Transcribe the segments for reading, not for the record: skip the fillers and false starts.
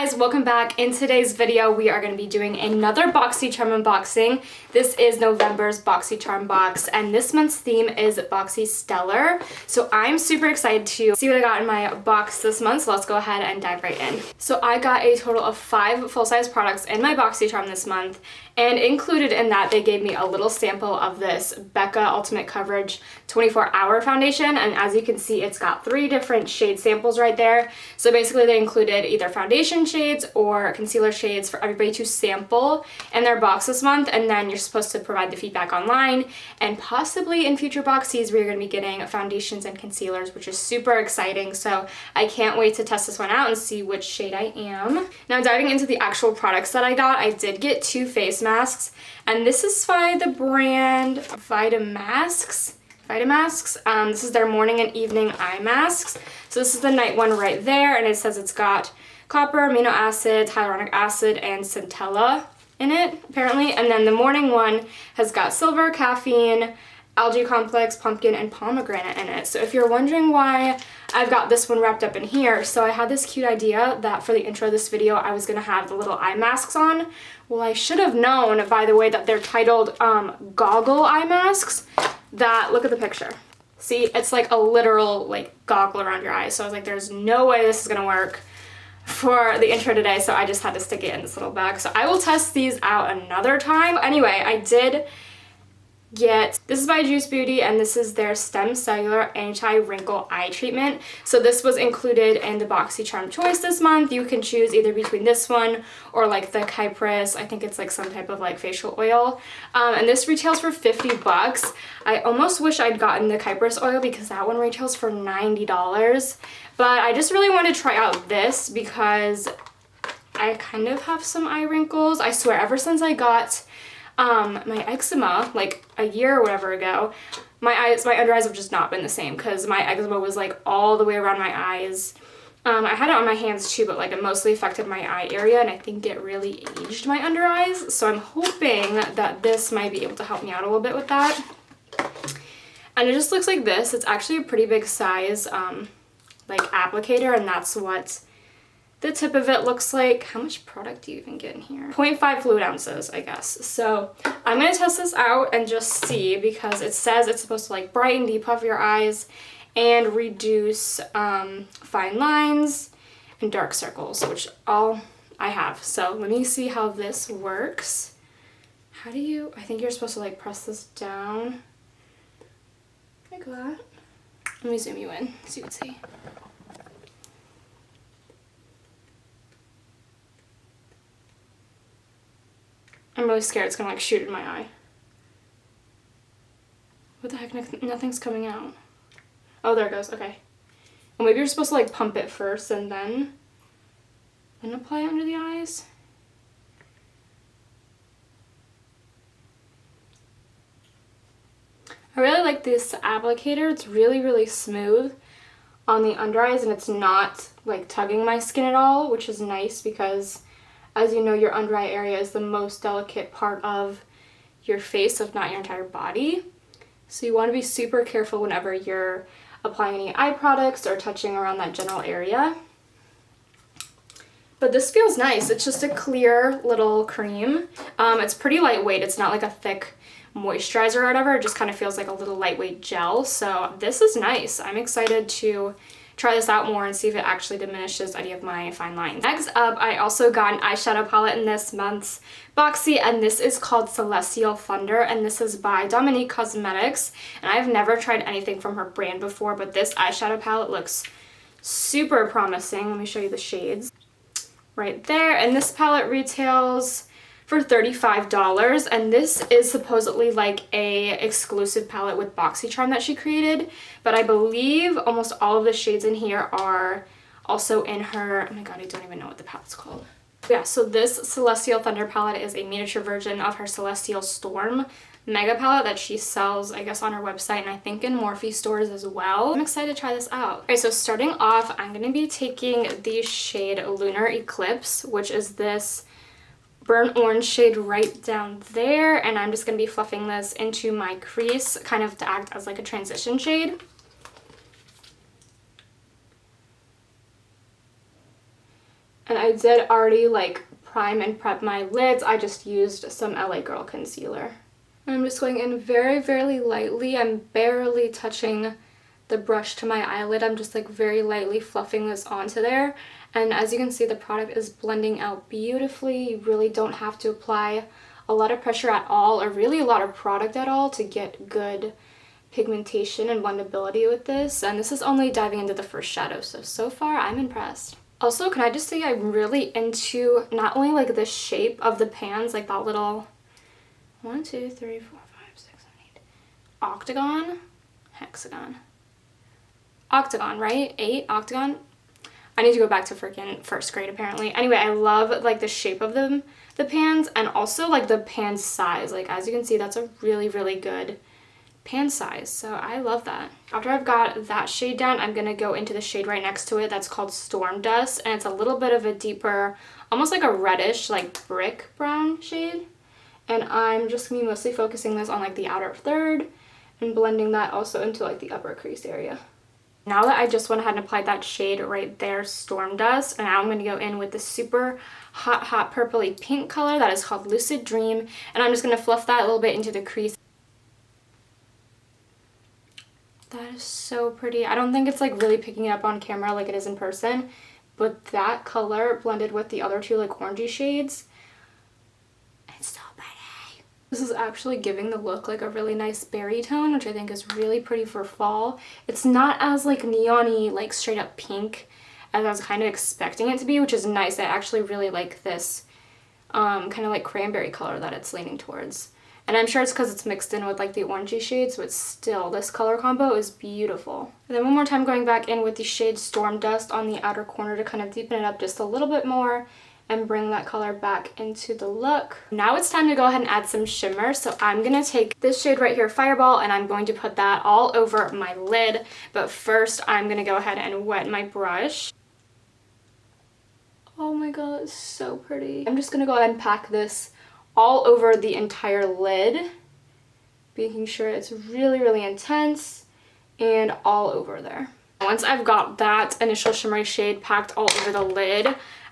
guys, welcome back. In today's video, we are going to be doing another Boxycharm unboxing. This is November's Boxycharm box, and this month's theme is Boxy Stellar. So I'm super excited to see what I got in my box this month, so let's go ahead and dive right in. So I got a total of 5 full-size products in my Boxycharm this month, and included in that, they gave me a little sample of this Becca Ultimate Coverage 24-Hour Foundation, and as you can see, it's got 3 different shade samples right there. So basically, they included either foundation shades or concealer shades for everybody to sample in their box this month, and then you're supposed to provide the feedback online, and possibly in future boxies, we're going to be getting foundations and concealers, which is super exciting. So I can't wait to test this one out and see which shade I am. Now, diving into the actual products that I got, I did get 2 face masks, and this is by the brand Vitamasks. This is their morning and evening eye masks. So this is the night one right there, and it says it's got copper, amino acids, hyaluronic acid, and centella in it, apparently. And then the morning one has got silver, caffeine, algae complex, pumpkin, and pomegranate in it. So if you're wondering why I've got this one wrapped up in here, so I had this cute idea that for the intro of this video, I was gonna have the little eye masks on. Well, I should have known by the way that they're titled goggle eye masks. Look at the picture. See, it's like a literal like goggle around your eyes. So I was like, there's no way this is gonna work for the intro today, so I just had to stick it in this little bag. So I will test these out another time. Anyway, I did get, this is by Juice Beauty, and this is their Stem Cellular Anti-Wrinkle Eye Treatment. So this was included in the Boxycharm Choice this month. You can choose either between this one or like the Kypris, I think it's like some type of like facial oil. And this retails for 50 bucks. I almost wish I'd gotten the Kypris oil because that one retails for $90. But I just really wanted to try out this because I kind of have some eye wrinkles. I swear, ever since I got my eczema like a year or whatever ago, my under eyes have just not been the same because my eczema was like all the way around my eyes. I had it on my hands too, but like it mostly affected my eye area, and I think it really aged my under eyes. So I'm hoping that this might be able to help me out a little bit with that. And it just looks like this. It's actually a pretty big size like applicator, and that's what the tip of it looks like. How much product do you even get in here? 0.5 fluid ounces, I guess. So I'm gonna test this out and just see, because it says it's supposed to like brighten, depuff your eyes, and reduce fine lines and dark circles, which all I have. So let me see how this works. How do you, I think you're supposed to like press this down like that. Let me zoom you in so you can see. I'm really scared it's gonna like shoot in my eye. What the heck? Nothing's coming out. Oh, there it goes. Okay. Well, maybe you're supposed to like pump it first and then apply it under the eyes. I really like this applicator. It's really, really smooth on the under eyes, and it's not like tugging my skin at all, which is nice because, as you know, your under eye area is the most delicate part of your face, if not your entire body. So you want to be super careful whenever you're applying any eye products or touching around that general area. But this feels nice. It's just a clear little cream. It's pretty lightweight. It's not like a thick moisturizer or whatever. It just kind of feels like a little lightweight gel. So this is nice. I'm excited to try this out more and see if it actually diminishes any of my fine lines. Next up, I also got an eyeshadow palette in this month's Boxy, and this is called Celestial Thunder, and this is by Dominique Cosmetics, and I've never tried anything from her brand before, but this eyeshadow palette looks super promising. Let me show you the shades right there, and this palette retails for $35, and this is supposedly like a exclusive palette with Boxycharm that she created, but I believe almost all of the shades in here are also in her, oh my god, I don't even know what the palette's called. Yeah, so this Celestial Thunder palette is a miniature version of her Celestial Storm mega palette that she sells, I guess, on her website, and I think in Morphe stores as well. I'm excited to try this out. Okay, so starting off, I'm gonna be taking the shade Lunar Eclipse, which is this burnt orange shade right down there, and I'm just going to be fluffing this into my crease, kind of to act as like a transition shade. And I did already like prime and prep my lids. I just used some LA Girl concealer. I'm just going in very, very lightly. I'm barely touching the brush to my eyelid. I'm just like very lightly fluffing this onto there. And as you can see, the product is blending out beautifully. You really don't have to apply a lot of pressure at all, or really a lot of product at all, to get good pigmentation and blendability with this. And this is only diving into the first shadow, so far I'm impressed. Also, can I just say I'm really into not only like the shape of the pans, like that little 1, 2, 3, 4, 5, 6, 7, 8 octagon, hexagon, octagon, right? 8 octagon. I need to go back to freaking first grade apparently. Anyway, I love like the shape of them, the pans, and also like the pan size. Like as you can see, that's a really, really good pan size, so I love that. After I've got that shade down, I'm gonna go into the shade right next to it that's called Storm Dust, and it's a little bit of a deeper, almost like a reddish, like brick brown shade. And I'm just gonna be mostly focusing this on like the outer third and blending that also into like the upper crease area. Now that I just went ahead and applied that shade right there, Storm Dust, and now I'm going to go in with the super hot purpley pink color that is called Lucid Dream, and I'm just going to fluff that a little bit into the crease. That is so pretty. I don't think it's like really picking it up on camera like it is in person, but that color blended with the other two like orangey shades, it's so pretty. This is actually giving the look like a really nice berry tone, which I think is really pretty for fall. It's not as like neon-y, like straight up pink as I was kind of expecting it to be, which is nice. I actually really like this kind of like cranberry color that it's leaning towards. And I'm sure it's because it's mixed in with like the orangey shades, but still this color combo is beautiful. And then one more time going back in with the shade Storm Dust on the outer corner to kind of deepen it up just a little bit more and bring that color back into the look. Now it's time to go ahead and add some shimmer. So I'm gonna take this shade right here, Fireball, and I'm going to put that all over my lid. But first I'm gonna go ahead and wet my brush. Oh my god, it's so pretty. I'm just gonna go ahead and pack this all over the entire lid, making sure it's really, really intense and all over there. Once I've got that initial shimmery shade packed all over the lid,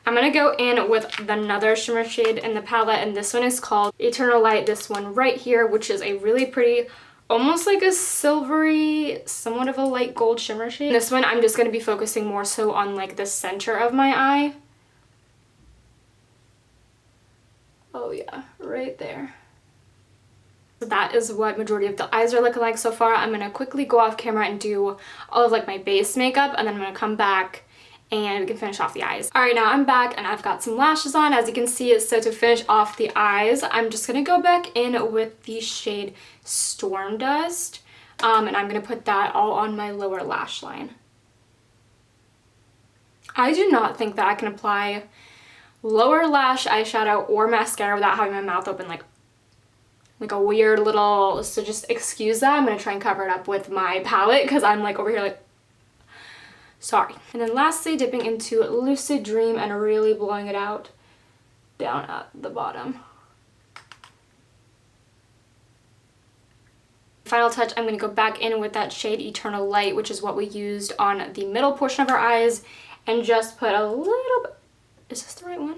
I'm going to go in with another shimmer shade in the palette, and this one is called Eternal Light, this one right here, which is a really pretty, almost like a silvery, somewhat of a light gold shimmer shade. This one I'm just going to be focusing more so on like the center of my eye. Oh yeah, right there. So that is what majority of the eyes are looking like so far. I'm going to quickly go off camera and do all of like my base makeup, and then I'm going to come back and we can finish off the eyes. Alright, now I'm back and I've got some lashes on, as you can see. So to finish off the eyes, I'm just going to go back in with the shade Storm Dust, and I'm going to put that all on my lower lash line. I do not think that I can apply lower lash eyeshadow or mascara without having my mouth open like a weird little, so just excuse that. I'm going to try and cover it up with my palette because I'm like over here like, sorry. And then lastly, dipping into Lucid Dream and really blowing it out down at the bottom. Final touch, I'm going to go back in with that shade Eternal Light, which is what we used on the middle portion of our eyes, and just put a little bit, is this the right one?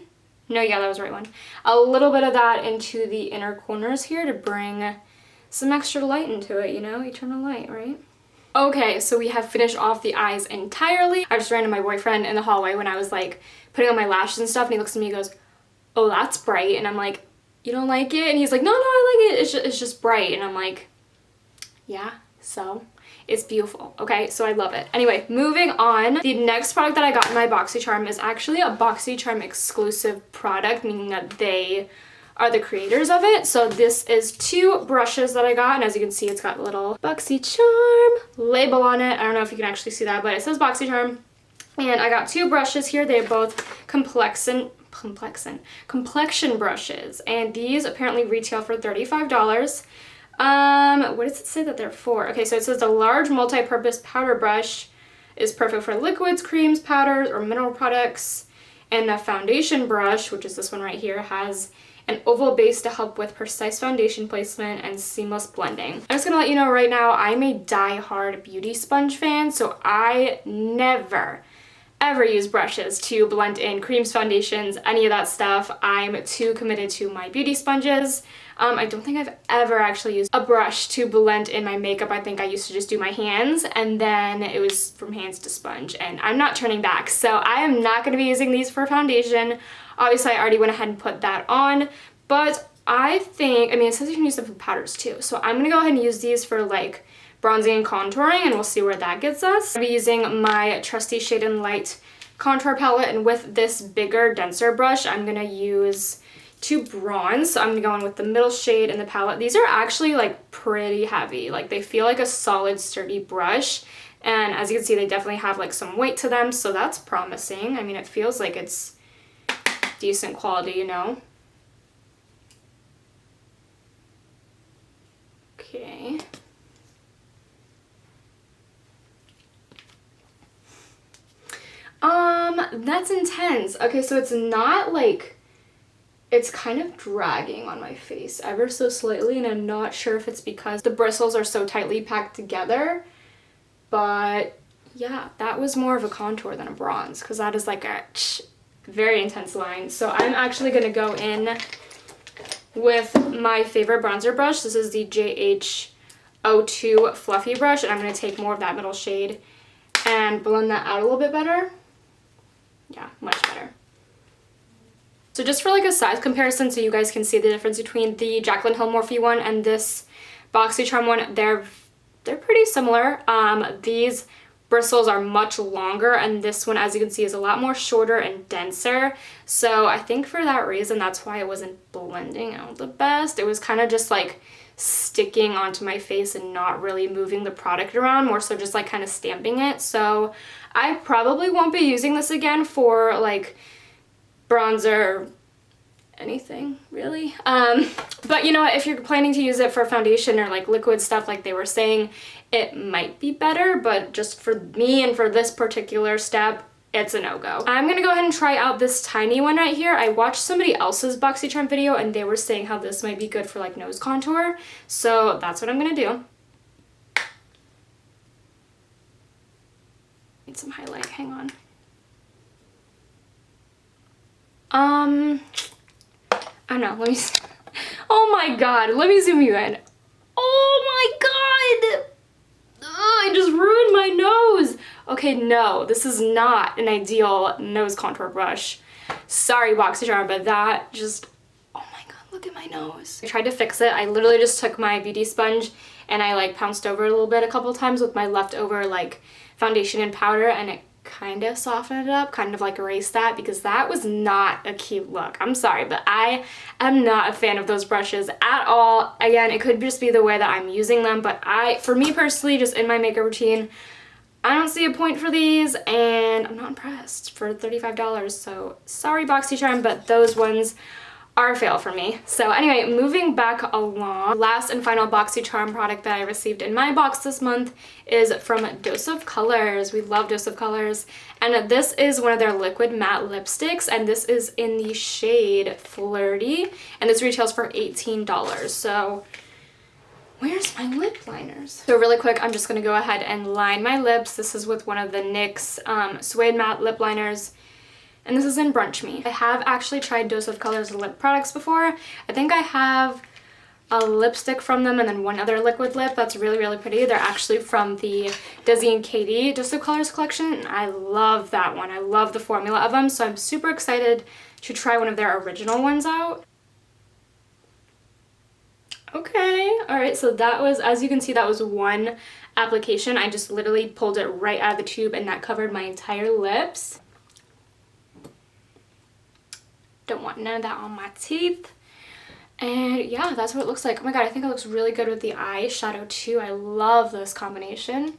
No, yeah, that was the right one. A little bit of that into the inner corners here to bring some extra light into it, you know, Eternal Light, right? Okay, so we have finished off the eyes entirely. I just ran into my boyfriend in the hallway when I was like putting on my lashes and stuff, and he looks at me and goes, oh, that's bright. And I'm like, you don't like it? And he's like, no, I like it. It's just bright. And I'm like, yeah, so it's beautiful. Okay, so I love it. Anyway, moving on. The next product that I got in my Boxycharm is actually a Boxycharm exclusive product, meaning that they are the creators of it. So this is 2 brushes that I got, and as you can see, it's got a little Boxycharm label on it. I don't know if you can actually see that, but it says Boxycharm. And I got 2 brushes here. They are both complexion brushes, and these apparently retail for $35. What does it say that they're for? Okay, so it says the large multi-purpose powder brush is perfect for liquids, creams, powders, or mineral products. And the foundation brush, which is this one right here, has an oval base to help with precise foundation placement and seamless blending. I'm just gonna let you know right now, I'm a die-hard beauty sponge fan, so I never, ever use brushes to blend in creams, foundations, any of that stuff. I'm too committed to my beauty sponges. I don't think I've ever actually used a brush to blend in my makeup. I think I used to just do my hands, and then it was from hands to sponge, and I'm not turning back. So I am not going to be using these for foundation. Obviously, I already went ahead and put that on, but I think, I mean, it says you can use them for powders too. So I'm going to go ahead and use these for like bronzing and contouring, and we'll see where that gets us. I'll be using my trusty Shade and Light contour palette, and with this bigger, denser brush, I'm gonna use to bronze. So I'm gonna go in with the middle shade in the palette. These are actually like pretty heavy. Like they feel like a solid, sturdy brush. And as you can see, they definitely have like some weight to them, so that's promising. I mean, it feels like it's decent quality, you know? Okay. That's intense. Okay, so it's not like, it's kind of dragging on my face ever so slightly, and I'm not sure if it's because the bristles are so tightly packed together, but yeah, that was more of a contour than a bronze, because that is like a very intense line. So I'm actually going to go in with my favorite bronzer brush. This is the JH02 Fluffy brush, and I'm going to take more of that middle shade and blend that out a little bit better. Yeah, much better. So just for like a size comparison, so you guys can see the difference between the Jaclyn Hill Morphe one and this Boxycharm one, they're pretty similar. These bristles are much longer, and this one, as you can see, is a lot more shorter and denser. So I think for that reason, that's why it wasn't blending out the best. It was kind of just like sticking onto my face and not really moving the product around, more so just like kind of stamping it. So I probably won't be using this again for like bronzer, anything really. But you know what, if you're planning to use it for foundation or like liquid stuff like they were saying, it might be better, but just for me and for this particular step, it's a no-go. I'm gonna go ahead and try out this tiny one right here. I watched somebody else's Boxycharm video and they were saying how this might be good for like nose contour, so that's what I'm gonna do. Need some highlight, hang on. I don't know, let me oh my god, let me zoom you in. Oh my god! Ugh, I just ruined my nose! Okay, no, this is not an ideal nose contour brush. Sorry, Boxycharm, but that just, oh my god, look at my nose. I tried to fix it. I literally just took my beauty sponge and I like pounced over it a little bit a couple times with my leftover like foundation and powder, and it kind of softened it up, kind of like erased that, because that was not a cute look. I'm sorry, but I am not a fan of those brushes at all. Again, it could just be the way that I'm using them, but for me personally, just in my makeup routine, I don't see a point for these, and I'm not impressed for $35. So sorry, Boxycharm, but those ones are a fail for me. So anyway, moving back along, last and final Boxycharm product that I received in my box this month is from Dose of Colors. We love Dose of Colors, and this is one of their liquid matte lipsticks, and this is in the shade Flirty, and this retails for $18. So where's my lip liners? So really quick, I'm just gonna go ahead and line my lips. This is with one of the NYX Suede Matte Lip Liners, and this is in Brunch Me. I have actually tried Dose of Colors lip products before. I think I have a lipstick from them and then one other liquid lip that's really, really pretty. They're actually from the Desi and Katie Dose of Colors collection, and I love that one. I love the formula of them, so I'm super excited to try one of their original ones out. Okay, alright, so that was, as you can see, that was one application. I just literally pulled it right out of the tube and that covered my entire lips. Don't want none of that on my teeth. And yeah, that's what it looks like. Oh my god, I think it looks really good with the eyeshadow too. I love this combination.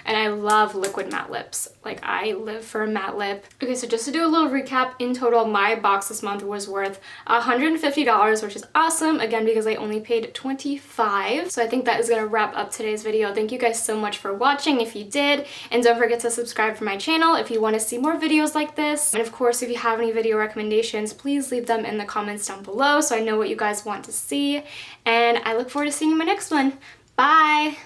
And I love liquid matte lips. Like, I live for a matte lip. Okay, so just to do a little recap, in total, my box this month was worth $150, which is awesome, again, because I only paid $25. So I think that is going to wrap up today's video. Thank you guys so much for watching if you did, and don't forget to subscribe for my channel if you want to see more videos like this. And of course, if you have any video recommendations, please leave them in the comments down below so I know what you guys want to see. And I look forward to seeing you in my next one. Bye!